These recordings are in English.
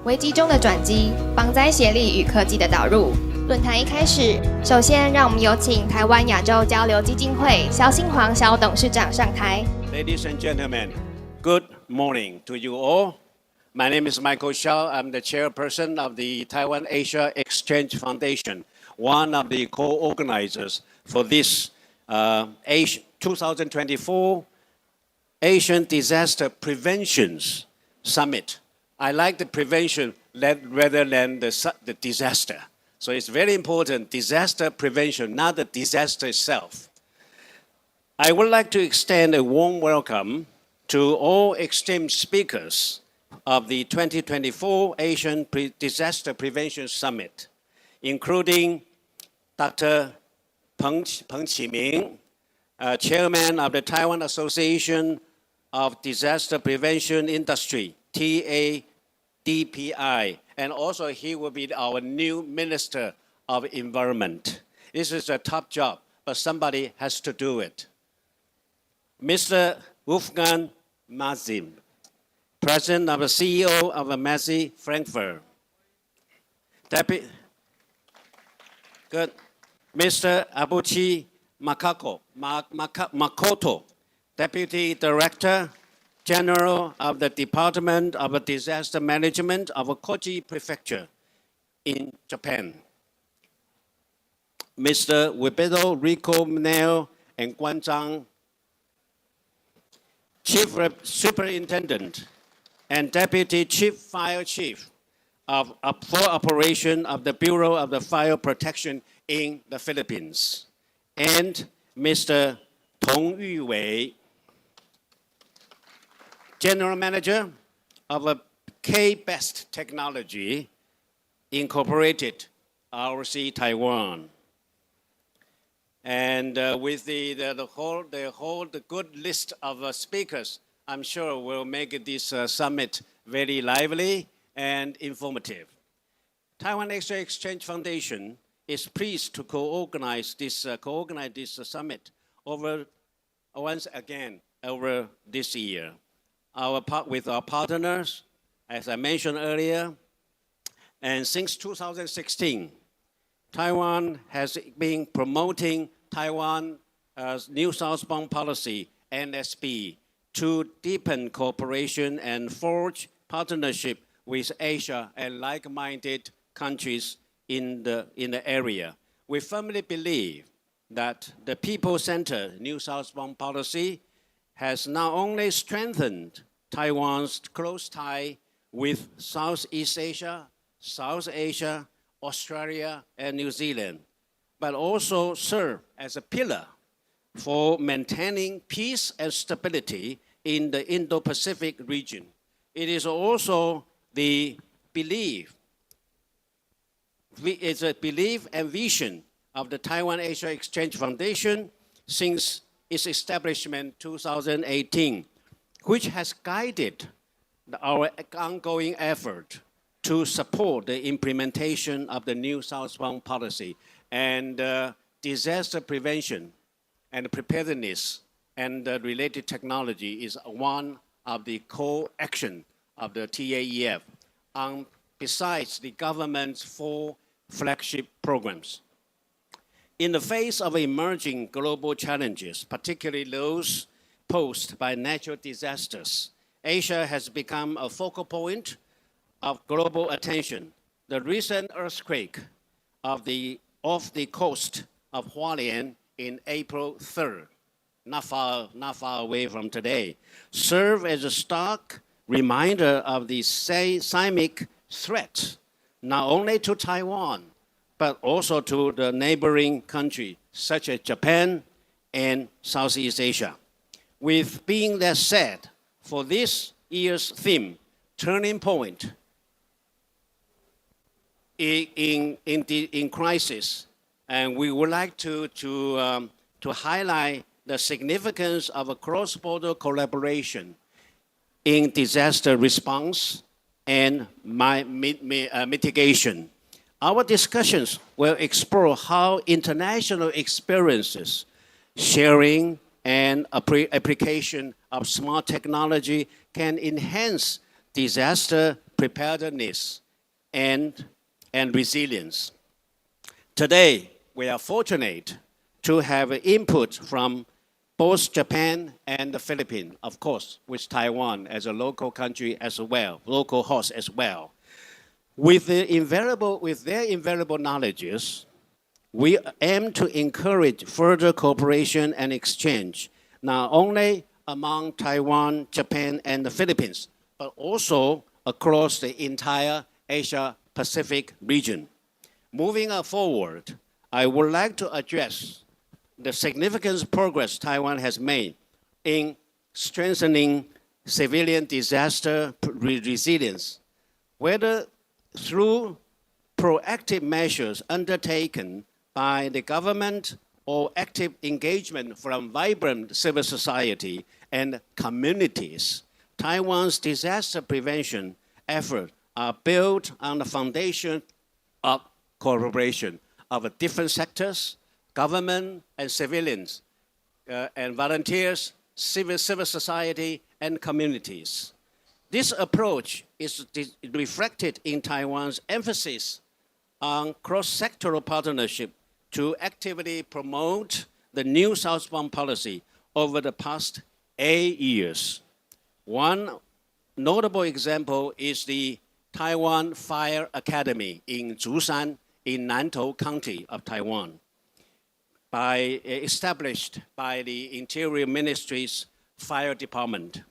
危机中的转机，防灾协力与科技的导入。论坛一开始，首先让我们有请台湾亚洲交流基金会萧新煌萧董事长上台。Ladies and gentlemen, good morning to you all. My name is Michael Xiao. I'm the chairperson of the Taiwan Asia Exchange Foundation, one of the co-organizers for this 2024 Asian Disaster Prevention Summit. I like the prevention rather than the disaster. So it's very important, disaster prevention, not the disaster itself. I would like to extend a warm welcome to all esteemed speakers of the 2024 Asian Disaster Prevention Summit, including Dr. Peng Qiming, Chairman of the Taiwan Association of Disaster Prevention Industry, TADPI, and also he will be our new Minister of Environment. This is a tough job, but somebody has to do it. Mr. Wolfgang Marzin, President of the CEO of Massey Frankfurt. Good. Mr. Abuchi Makoto, Deputy Director General of the Department of Disaster Management of Kochi Prefecture in Japan. Mr. Wibedo Rico Mineo and Guan Zhang, Chief Superintendent and Deputy Chief Fire Chief for Operation of the Bureau of the Fire Protection in the Philippines. And Mr. Tong Yuwei, General Manager of K-Best Technology Incorporated, RC Taiwan. And with the good list of speakers, I'm sure we'll make this summit very lively and informative. Taiwan Asia Exchange Foundation is pleased to co-organize this summit once again over this year. With our partners, as I mentioned earlier, and since 2016, Taiwan has been promoting Taiwan's New Southbound Policy, NSP, to deepen cooperation and forge partnership with Asia and like-minded countries in the area. We firmly believe that the people-centered New Southbound Policy has not only strengthened Taiwan's close tie with Southeast Asia, South Asia, Australia, and New Zealand, but also serve as a pillar for maintaining peace and stability in the Indo-Pacific region. It is also the belief and vision of the Taiwan Asia Exchange Foundation since its establishment in 2018, which has guided our ongoing effort to support the implementation of the New Southbound Policy and disaster prevention and preparedness and related technology is one of the core action of the TAEF, besides the government's 4 flagship programs. In the face of emerging global challenges, particularly those posed by natural disasters, Asia has become a focal point of global attention. The recent earthquake off the coast of Hualien in April 3rd, not far away from today, served as a stark reminder of the seismic threat, not only to Taiwan, but also to the neighboring countries such as Japan and Southeast Asia. With being that said, for this year's theme, Turning Point in Crisis, and we would like to highlight the significance of a cross-border collaboration in disaster response and mitigation. Our discussions will explore how international experiences, sharing, and application of smart technology can enhance disaster preparedness and resilience. Today, we are fortunate to have input from both Japan and the Philippines, of course, with Taiwan as a local country as well, local host as well. With their invaluable knowledges, we aim to encourage further cooperation and exchange, not only among Taiwan, Japan, and the Philippines, but also across the entire Asia-Pacific region. Moving forward, I would like to address the significant progress Taiwan has made in strengthening civilian disaster resilience, whether through proactive measures undertaken by the government or active engagement from vibrant civil society and communities. Taiwan's disaster prevention efforts are built on the foundation of cooperation of different sectors, government and civilians, and volunteers, civil society, and communities. This approach is reflected in Taiwan's emphasis on cross-sectoral partnership to actively promote the new southbound policy over the past 8 years. One notable example is the Taiwan Fire Academy in Zhoushan in Nantou County of Taiwan, established by the Interior Ministry's Fire Department.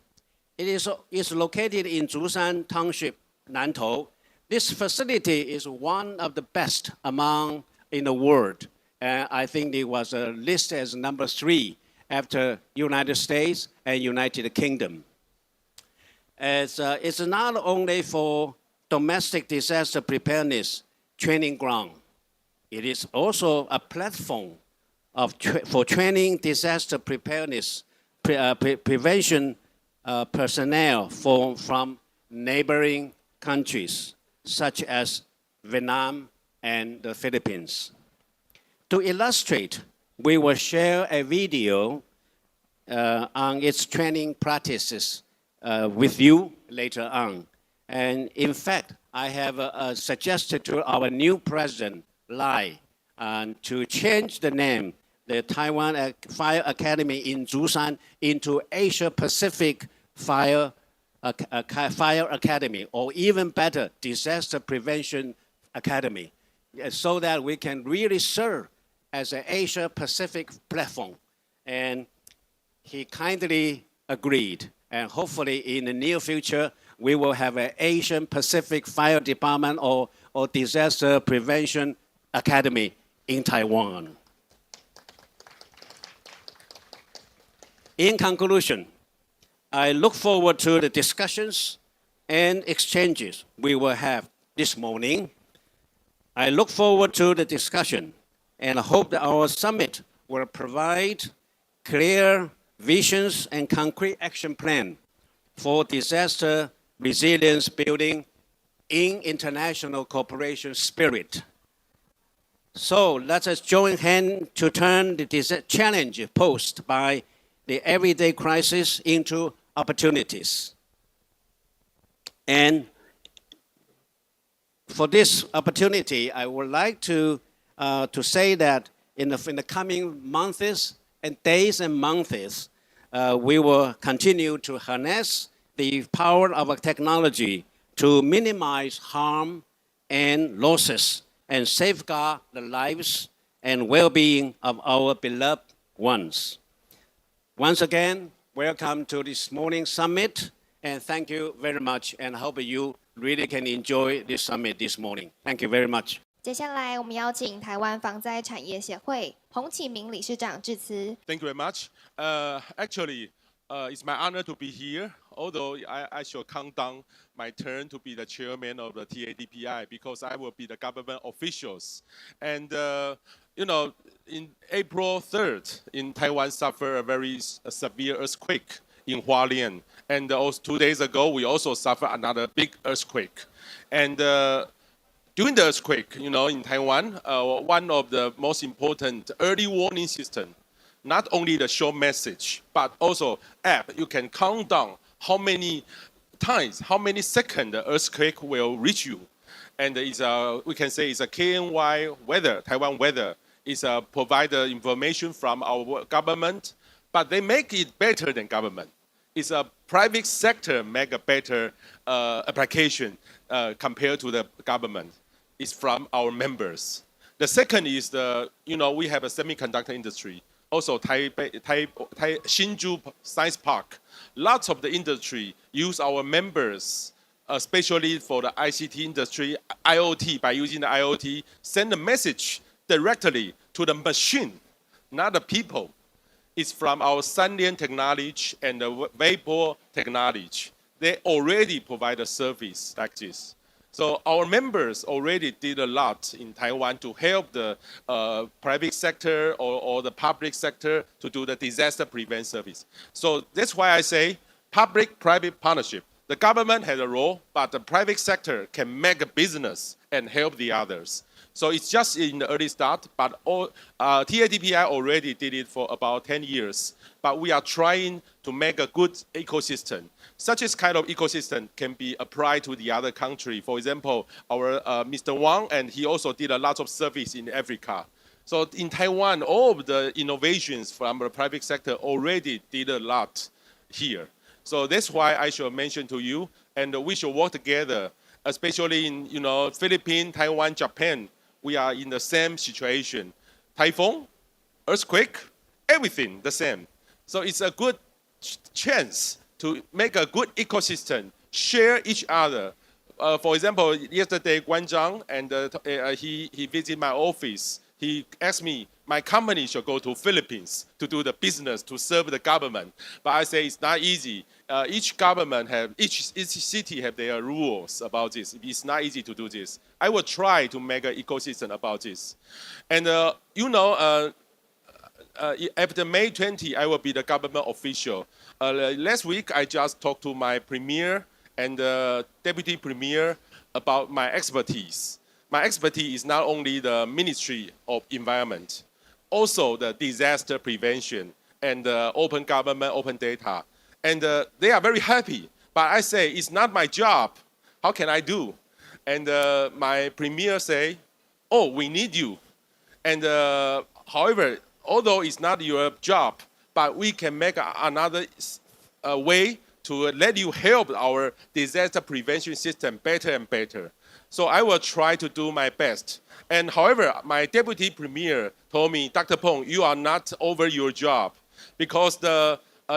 It is located in Zhoushan Township, Nantou. This facility is one of the best in the world. I think it was listed as number 3 after United States and United Kingdom. It's not only for domestic disaster preparedness training ground. It is also a platform for training disaster preparedness prevention personnel from neighboring countries such as Vietnam and the Philippines. To illustrate, we will share a video on its training practices with you later on. And in fact, I have suggested to our new president, Lai, to change the name, the Taiwan Fire Academy in Zhoushan, into Asia Pacific Fire Academy, or even better, Disaster Prevention Academy, so that we can really serve as an Asia Pacific platform. And he kindly agreed. And hopefully in the near future, we will have an Asian Pacific Fire Department or Disaster Prevention Academy in Taiwan. In conclusion, I look forward to the discussions and exchanges we will have this morning. I look forward to the discussion and hope that our summit will provide clear visions and concrete action plan for disaster resilience building in international cooperation spirit. So let us join hands to turn the challenge posed by the everyday crisis into opportunities. And for this opportunity, I would like to say that in the coming months and days and months, we will continue to harness the power of technology to minimize harm and losses and safeguard the lives and well-being of our beloved ones. Once again, welcome to this morning's summit, and thank you very much, and I hope you really can enjoy this summit this morning. Thank you very much. 接下来，我们邀请台湾防灾产业协会洪启明理事長致辭。Thank you very much. Actually, it's my honor to be here, although I shall count down my turn to be the chairman of the TADPI because I will be the government officials. And, in April 3rd, in Taiwan suffered a very severe earthquake in Hualien. And also 2 days ago, we also suffered another big earthquake. And during the earthquake, in Taiwan, one of the most important early warning systems, not only the short message, but also app, you can count down how many times, how many seconds the earthquake will reach you. And we can say it's a KNY weather, Taiwan weather. It's provide the information from our government, but they make it better than government. It's a private sector make a better application compared to the government. It's from our members. The second is we have a semiconductor industry. Also, Hsinchu Science Park. Lots of the industry use our members, especially for the ICT industry, IoT, by using the IoT, send a message directly to the machine, not the people. It's from our Sunlian technology and the vapor technology. They already provide a service like this. So our members already did a lot in Taiwan to help the private sector or the public sector to do the disaster prevent service. So that's why I say public-private partnership. The government has a role, but the private sector can make a business and help the others. So it's just in the early start, but TADPI already did it for about 10 years. But we are trying to make a good ecosystem. Such a kind of ecosystem can be applied to the other country. For example, our Mr. Wang, and he also did a lot of service in Africa. So in Taiwan, all of the innovations from the private sector already did a lot here. So that's why I should mention to you, and we should work together, especially in Philippines, Taiwan, Japan. We are in the same situation. Typhoon, earthquake, everything the same. So it's a good chance to make a good ecosystem, share each other. For example, yesterday, Guan Zhang, and he visited my office. He asked me, my company should go to Philippines to do the business, to serve the government. But I say it's not easy. Each government each city have their rules about this. It's not easy to do this. I will try to make an ecosystem about this. And after May 20, I will be the government official. Last week, I just talked to my premier and deputy premier about my expertise. My expertise is not only the Ministry of Environment, also the disaster prevention and open government, open data. And they are very happy. But I say, it's not my job. How can I do? And my premier say, oh, we need you. And however, although it's not your job, but we can make another way to let you help our disaster prevention system better and better. So I will try to do my best. And however, my deputy premier told me, Dr. Peng, you are not over your job because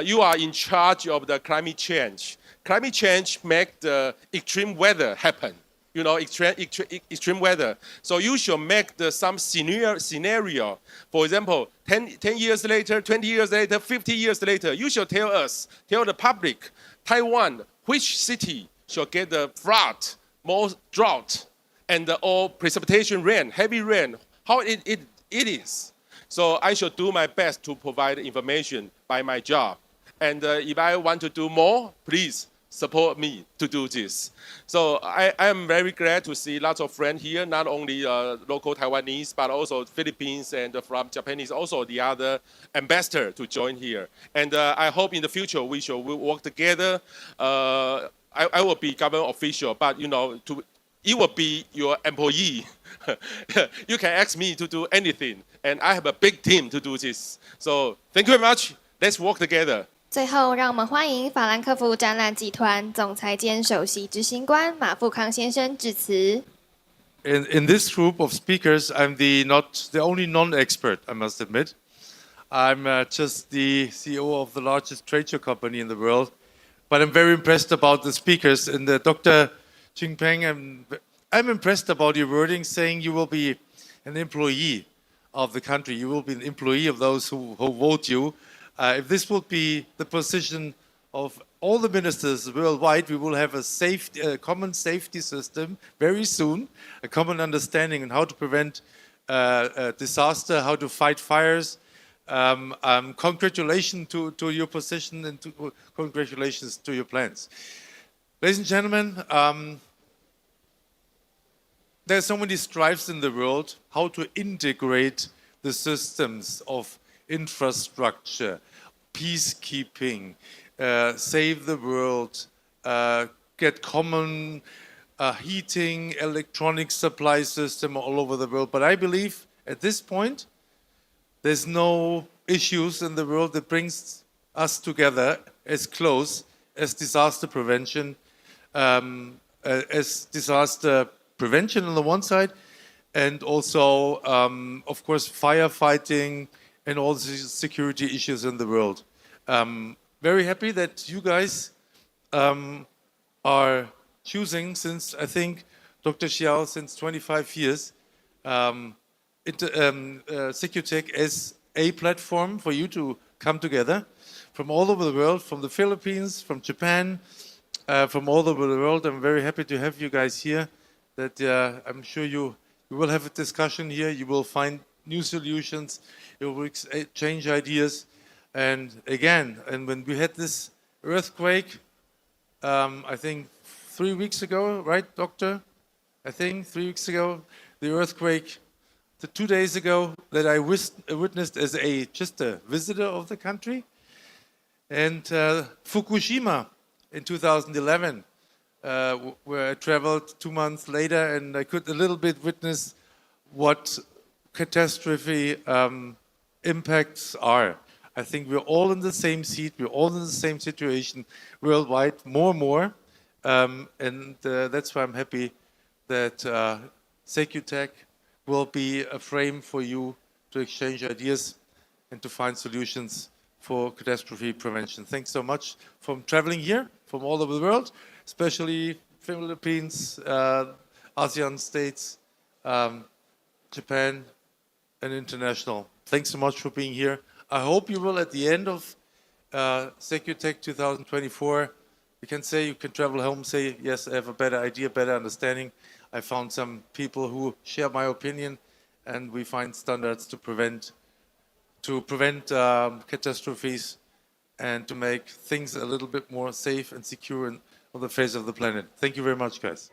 you are in charge of the climate change. Climate change makes the extreme weather happen. Extreme weather. So you should make some scenario. For example, 10 years later, 20 years later, 50 years later, you should tell the public, Taiwan, which city should get the flood, more drought, and all precipitation rain, heavy rain, how it is. So I should do my best to provide information by my job. And if I want to do more, please support me to do this. So I am very glad to see lots of friends here, not only local Taiwanese, but also Philippines and from Japanese, also the other ambassador to join here. And I hope in the future we shall work together. I will be government official, but it will be your employee. You can ask me to do anything, and I have a big team to do this. So thank you very much. Let's work together. 最后，让我们欢迎法兰克福展览集团总裁兼首席执行官马富康先生致辞。In this group of speakers, I'm not the only non-expert, I must admit. I'm just the CEO of the largest trade show company in the world. But I'm very impressed about the speakers. And Dr. Jinpeng, I'm impressed about your wording saying you will be an employee of the country. You will be an employee of those who vote you. If this would be the position of all the ministers worldwide, we will have a common safety system very soon, a common understanding on how to prevent disaster, how to fight fires. Congratulations to your position and congratulations to your plans. Ladies and gentlemen, there are so many strives in the world how to integrate the systems of infrastructure, peacekeeping, save the world, get common heating, electronic supply system all over the world. But I believe at this point, there's no issues in the world that brings us together as close as disaster prevention, as disaster prevention on the one side, and also, of course, firefighting and all the security issues in the world. Very happy that you guys are choosing, since I think Dr. Xiao, since 25 years, Secutech as a platform for you to come together from all over the world, from the Philippines, from Japan, from all over the world. I'm very happy to have you guys here. That I'm sure you will have a discussion here. You will find new solutions. You will exchange ideas. And again, and when we had this earthquake, I think 3 weeks ago, right, Doctor? I think 3 weeks ago, the earthquake, 2 days ago, that I witnessed as just a visitor of the country. And Fukushima in 2011, where I traveled 2 months later, and I could a little bit witness what catastrophe impacts are. I think we're all in the same seat, we're all in the same situation worldwide, more and more. And that's why I'm happy that Secutech will be a frame for you to exchange ideas and to find solutions for catastrophe prevention. Thanks so much for traveling here from all over the world, especially Philippines, ASEAN states, Japan, and international. Thanks so much for being here. I hope you will, at the end of Secutech 2024, you can say, you can travel home, say, yes, I have a better idea, better understanding. I found some people who share my opinion, and we find standards to prevent catastrophes and to make things a little bit more safe and secure on the face of the planet. Thank you very much, guys.